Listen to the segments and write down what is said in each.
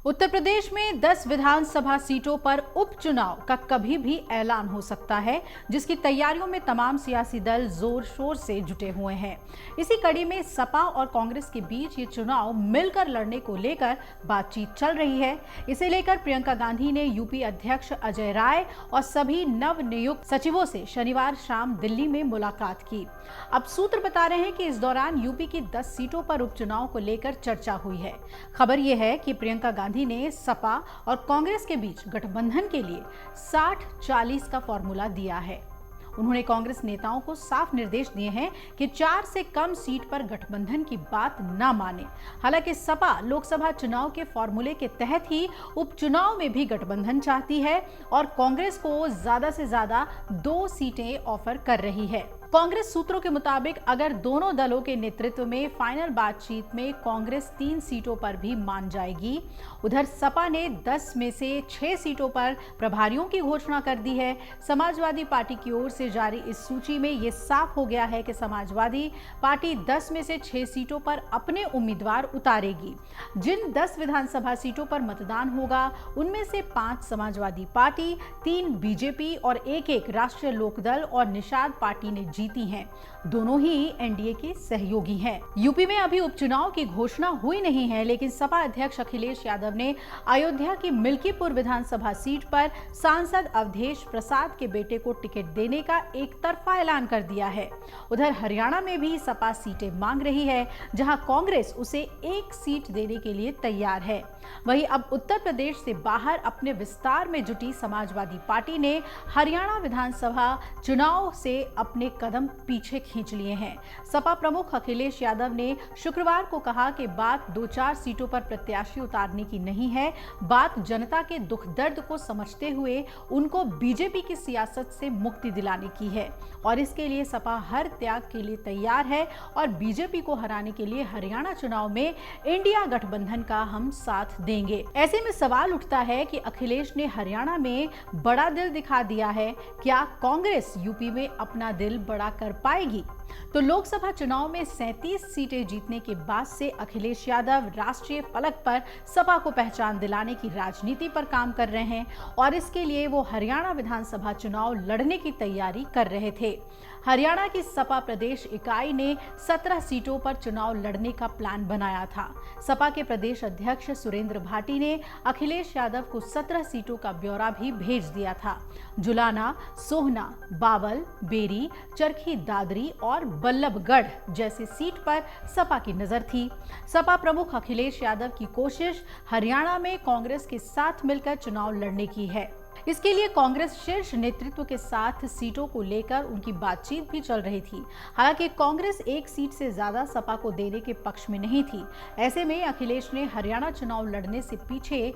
उत्तर प्रदेश में 10 विधानसभा सीटों पर उपचुनाव का कभी भी ऐलान हो सकता है, जिसकी तैयारियों में तमाम सियासी दल जोर शोर से जुटे हुए हैं। इसी कड़ी में सपा और कांग्रेस के बीच ये चुनाव मिलकर लड़ने को लेकर बातचीत चल रही है। इसे लेकर प्रियंका गांधी ने यूपी अध्यक्ष अजय राय और सभी नवनियुक्त सचिवों से शनिवार शाम दिल्ली में मुलाकात की। अब सूत्र बता रहे हैं कि इस दौरान यूपी की 10 सीटों पर उपचुनाव को लेकर चर्चा हुई है। खबर यह है कि प्रियंका गांधी ने सपा और कांग्रेस के बीच गठबंधन के लिए 60-40 का फॉर्मूला दिया है। उन्होंने कांग्रेस नेताओं को साफ निर्देश दिए हैं कि 4 से कम सीट पर गठबंधन की बात ना माने। हालांकि सपा लोकसभा चुनाव के फॉर्मूले के तहत ही उपचुनाव में भी गठबंधन चाहती है और कांग्रेस को ज्यादा से ज्यादा 2 सीटें ऑफर कर रही है। कांग्रेस सूत्रों के मुताबिक अगर दोनों दलों के नेतृत्व में फाइनल बातचीत में कांग्रेस 3 सीटों पर भी मान जाएगी। उधर सपा ने 10 में से 6 सीटों पर प्रभारियों की घोषणा कर दी है। समाजवादी पार्टी की ओर से जारी इस सूची में यह साफ हो गया है कि समाजवादी पार्टी 10 में से 6 सीटों पर अपने उम्मीदवार उतारेगी। जिन 10 विधानसभा सीटों पर मतदान होगा उनमें से 5 समाजवादी पार्टी, 3 बीजेपी और 1 राष्ट्रीय लोकदल और निषाद पार्टी ने जीती हैं। दोनों ही एनडीए के सहयोगी हैं। यूपी में अभी उपचुनाव की घोषणा हुई नहीं है, लेकिन सपा अध्यक्ष अखिलेश यादव ने अयोध्या की मिल्कीपुर विधानसभा सीट पर सांसद अवधेश प्रसाद के बेटे को टिकट देने का एक तरफा ऐलान कर दिया है। उधर हरियाणा में भी सपा सीटें मांग रही है, जहां कांग्रेस उसे 1 सीट देने के लिए तैयार है। वहीं अब उत्तर प्रदेश से बाहर अपने विस्तार में जुटी समाजवादी पार्टी ने हरियाणा विधानसभा चुनाव से अपने कदम पीछे खींच लिए हैं। सपा प्रमुख अखिलेश यादव ने शुक्रवार को कहा कि बात 2-4 सीटों पर प्रत्याशी उतारने की नहीं है, बात जनता के दुख दर्द को समझते हुए उनको बीजेपी की सियासत से मुक्ति दिलाने की है और इसके लिए सपा हर त्याग के लिए तैयार है और बीजेपी को हराने के लिए हरियाणा चुनाव में इंडिया गठबंधन का हम साथ देंगे। ऐसे में सवाल उठता है कि अखिलेश ने हरियाणा में बड़ा दिल दिखा दिया है, क्या कांग्रेस यूपी में अपना दिल बड़ा कर पाएगी? तो लोकसभा चुनाव में 37 सीटें जीतने के बाद से अखिलेश यादव राष्ट्रीय फलक पर सपा को पहचान दिलाने की राजनीति पर काम कर रहे हैं और इसके लिए वो हरियाणा विधानसभा चुनाव लड़ने की तैयारी कर रहे थे। हरियाणा की सपा प्रदेश इकाई ने 17 सीटों पर चुनाव लड़ने का प्लान बनाया था। सपा के प्रदेश अध्यक्ष सुरेंद्र भाटी ने अखिलेश यादव को 17 सीटों का ब्यौरा भी भेज दिया था। जुलाना, सोहना, बावल, बेरी, चरखी दादरी और बल्लभगढ़ जैसी सीट पर सपा की नजर थी। सपा प्रमुख अखिलेश यादव की कोशिश हरियाणा में कांग्रेस के साथ मिलकर चुनाव लड़ने की है। इसके लिए कांग्रेस शीर्ष नेतृत्व के साथ सीटों को लेकर उनकी बातचीत भी चल रही थी। हालांकि कांग्रेस 1 सीट से ज्यादा सपा को देने के पक्ष में नहीं थी। ऐसे में अखिलेश ने हरियाणा चुनाव लड़ने से पीछे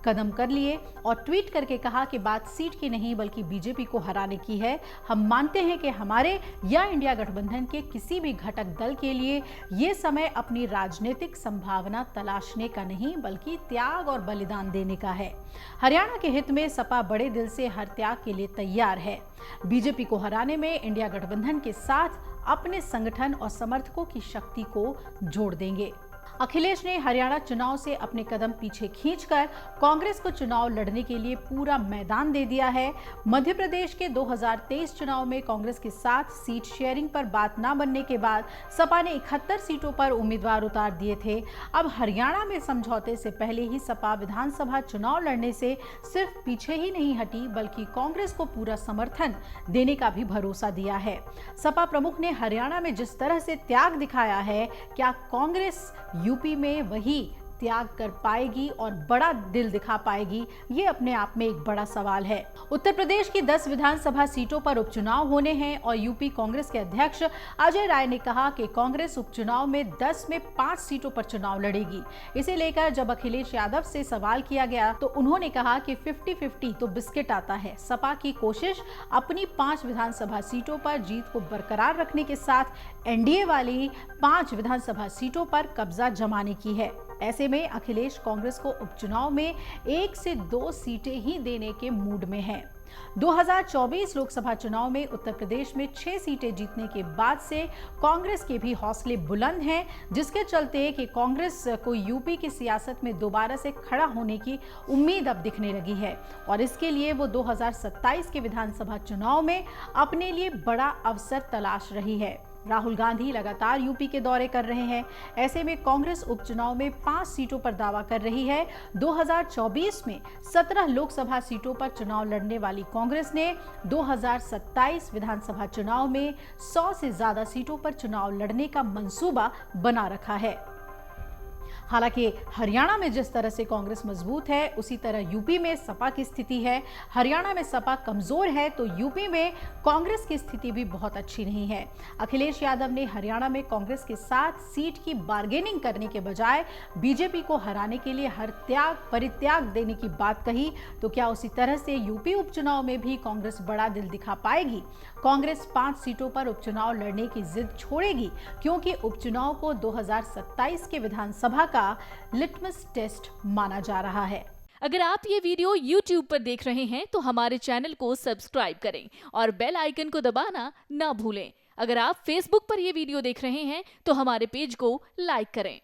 कदम कर लिए और ट्वीट करके कहा कि बात सीट की नहीं बल्कि बीजेपी को हराने की है। हम मानते हैं कि हमारे या इंडिया गठबंधन के किसी भी घटक दल के लिए ये समय अपनी राजनीतिक संभावना तलाशने का नहीं बल्कि त्याग और बलिदान देने का है। हरियाणा के हित में सपा बड़े दिल से हर त्याग के लिए तैयार है। बीजेपी को हराने में इंडिया गठबंधन के साथ अपने संगठन और समर्थकों की शक्ति को जोड़ देंगे। अखिलेश ने हरियाणा चुनाव से अपने कदम पीछे खींचकर कांग्रेस को चुनाव लड़ने के लिए पूरा मैदान दे दिया है। मध्य प्रदेश के 2023 चुनाव में कांग्रेस के साथ सीट शेयरिंग पर बात न बनने के बाद सपा ने 71 सीटों पर उम्मीदवार उतार दिए थे। अब हरियाणा में समझौते से पहले ही सपा विधानसभा चुनाव लड़ने से सिर्फ पीछे ही नहीं हटी बल्कि कांग्रेस को पूरा समर्थन देने का भी भरोसा दिया है। सपा प्रमुख ने हरियाणा में जिस तरह से त्याग दिखाया है, क्या कांग्रेस यूपी में वही त्याग कर पाएगी और बड़ा दिल दिखा पाएगी? ये अपने आप में एक बड़ा सवाल है। उत्तर प्रदेश की 10 विधानसभा सीटों पर उपचुनाव होने हैं और यूपी कांग्रेस के अध्यक्ष अजय राय ने कहा कि कांग्रेस उपचुनाव में 10 में 5 सीटों पर चुनाव लड़ेगी। इसे लेकर जब अखिलेश यादव से सवाल किया गया तो उन्होंने कहा कि 50-50 तो बिस्किट आता है। सपा की कोशिश अपनी 5 विधानसभा सीटों पर जीत को बरकरार रखने के साथ एनडीए वाली 5 विधानसभा सीटों पर कब्जा जमाने की है। ऐसे में अखिलेश कांग्रेस को उपचुनाव में 1 से 2 सीटें ही देने के मूड में हैं। 2024 लोकसभा चुनाव में उत्तर प्रदेश में 6 सीटें जीतने के बाद से कांग्रेस के भी हौसले बुलंद हैं, जिसके चलते कि कांग्रेस को यूपी की सियासत में दोबारा से खड़ा होने की उम्मीद अब दिखने लगी है और इसके लिए वो 2027 के विधानसभा चुनाव में अपने लिए बड़ा अवसर तलाश रही है। राहुल गांधी लगातार यूपी के दौरे कर रहे हैं। ऐसे में कांग्रेस उपचुनाव में 5 सीटों पर दावा कर रही है। 2024 में 17 लोकसभा सीटों पर चुनाव लड़ने वाली कांग्रेस ने 2027 विधानसभा चुनाव में 100 से ज्यादा सीटों पर चुनाव लड़ने का मंसूबा बना रखा है। हालांकि हरियाणा में जिस तरह से कांग्रेस मजबूत है, उसी तरह यूपी में सपा की स्थिति है। हरियाणा में सपा कमजोर है तो यूपी में कांग्रेस की स्थिति भी बहुत अच्छी नहीं है। अखिलेश यादव ने हरियाणा में कांग्रेस के साथ सीट की बार्गेनिंग करने के बजाय बीजेपी को हराने के लिए हर त्याग परित्याग देने की बात कही। तो क्या उसी तरह से यूपी उपचुनाव में भी कांग्रेस बड़ा दिल दिखा पाएगी? कांग्रेस 5 सीटों पर उपचुनाव लड़ने की जिद छोड़ेगी, क्योंकि उपचुनाव को 2027 के विधानसभा का लिटमस टेस्ट माना जा रहा है। अगर आप ये वीडियो YouTube पर देख रहे हैं तो हमारे चैनल को सब्सक्राइब करें और बेल आइकन को दबाना ना भूलें। अगर आप Facebook पर ये वीडियो देख रहे हैं तो हमारे पेज को लाइक करें।